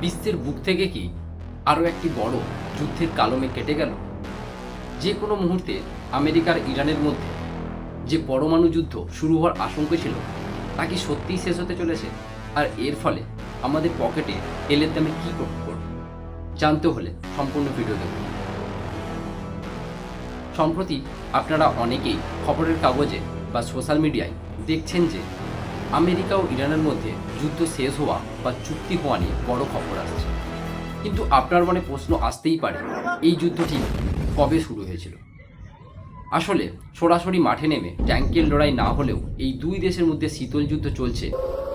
বিশ্বের বুক থেকে কি আরও একটি বড় যুদ্ধের কালমে কেটে গেল? যে কোনো মুহূর্তে আমেরিকার ইরানের মধ্যে যে পরমাণু যুদ্ধ শুরু হওয়ার আশঙ্কা ছিল তা কি সত্যিই শেষ হতে চলেছে? আর এর ফলে আমাদের পকেটে তেলের দামে কী প্রভাব পড়বে? জানতে হলে সম্পূর্ণ ভিডিও দেখুন। সম্প্রতি আপনারা অনেকেই খবরের কাগজে বা সোশ্যাল মিডিয়ায় দেখছেন যে আমেরিকা ও ইরানের মধ্যে যুদ্ধ শেষ হওয়া বা চুক্তি হওয়া নিয়ে বড় খবর আসছে। কিন্তু আপনার মনে প্রশ্ন আসতেই পারে, এই যুদ্ধটি কবে শুরু হয়েছিল? আসলে সরাসরি মাঠে নেমে ট্যাঙ্কের লড়াই না হলেও এই দুই দেশের মধ্যে শীতল যুদ্ধ চলছে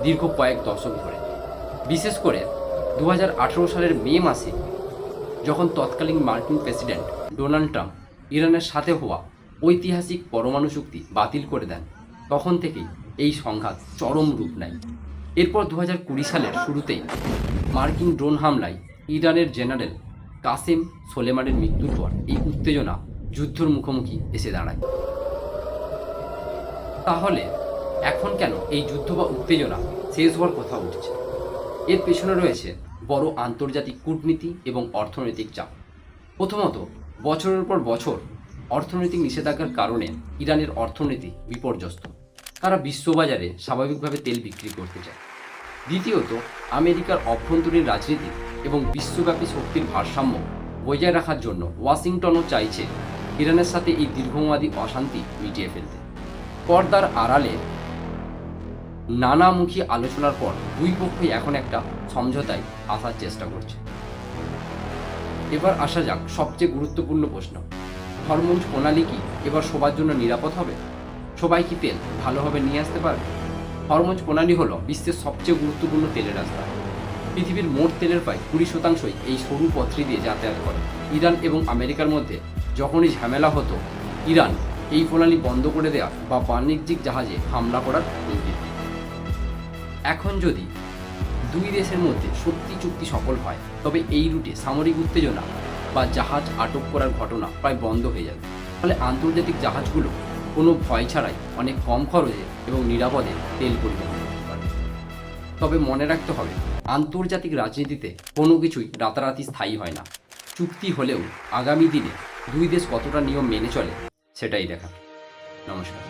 দীর্ঘ কয়েক দশক ধরে। বিশেষ করে 2018 সালের মে মাসে যখন তৎকালীন মার্কিন প্রেসিডেন্ট ডোনাল্ড ট্রাম্প ইরানের সাথে হওয়া ঐতিহাসিক পরমাণু চুক্তি বাতিল করে দেন, তখন থেকেই এই সংঘাত চরম রূপ নেয়। এরপর 2020 সালের শুরুতেই মার্কিন ড্রোন হামলায় ইরানের জেনারেল কাসেম সোলেমানের মৃত্যুর পর এই উত্তেজনা যুদ্ধর মুখোমুখি এসে দাঁড়ায়। তাহলে এখন কেন এই যুদ্ধ বা উত্তেজনা শেষ হওয়ার কথা উঠছে? এর পেছনে রয়েছে বড় আন্তর্জাতিক কূটনীতি এবং অর্থনৈতিক চাপ। প্রথমত, বছরের পর বছর অর্থনৈতিক নিষেধাজ্ঞার কারণে ইরানের অর্থনীতি বিপর্যস্ত। তারা বিশ্ববাজারে স্বাভাবিকভাবে তেল বিক্রি করতে চায়। দ্বিতীয়ত, আমেরিকার অভ্যন্তরীণ রাজনীতি এবং বিশ্বব্যাপী শক্তির ভারসাম্য বজায় রাখার জন্য ওয়াশিংটনও চাইছে ইরানের সাথে এই দীর্ঘমেয়াদী অশান্তি মিটিয়ে ফেলতে। পর্দার আড়ালে নানামুখী আলোচনার পর দুই পক্ষই এখন একটা সমঝোতায় আসার চেষ্টা করছে। এবার আসা যাক সবচেয়ে গুরুত্বপূর্ণ প্রশ্ন, হরমুজ প্রণালী কি এবার সবার জন্য নিরাপদ হবে? সবাই কি তেল ভালোভাবে নিয়ে আসতে পারবে? হরমুজ প্রণালী হলো বিশ্বের সবচেয়ে গুরুত্বপূর্ণ তেলের রাস্তা। পৃথিবীর মোট তেলের প্রায় 20% এই সরু পথটি দিয়ে যাতায়াত করে। ইরান এবং আমেরিকার মধ্যে যখনই ঝামেলা হতো, ইরান এই প্রণালী বন্ধ করে দেওয়া বা বাণিজ্যিক জাহাজে হামলা করার হুমকি। এখন যদি দুই দেশের মধ্যে সত্যি চুক্তি সফল হয়, তবে এই রুটে সামরিক উত্তেজনা বা জাহাজ আটক করার ঘটনা প্রায় বন্ধ হয়ে যাবে। ফলে আন্তর্জাতিক জাহাজগুলো কোনো ভয় ছাড়াই অনেক কম খরচে এবং নিরাপদে তেল পরিবহন করতে পারবে। তবে মনে রাখতে হবে, আন্তর্জাতিক রাজনীতিতে কোনো কিছুই রাতারাতি স্থায়ী হয় না। চুক্তি হলেও আগামী দিনে দুই দেশ কতটা নিয়ম মেনে চলে সেটাই দেখা। নমস্কার।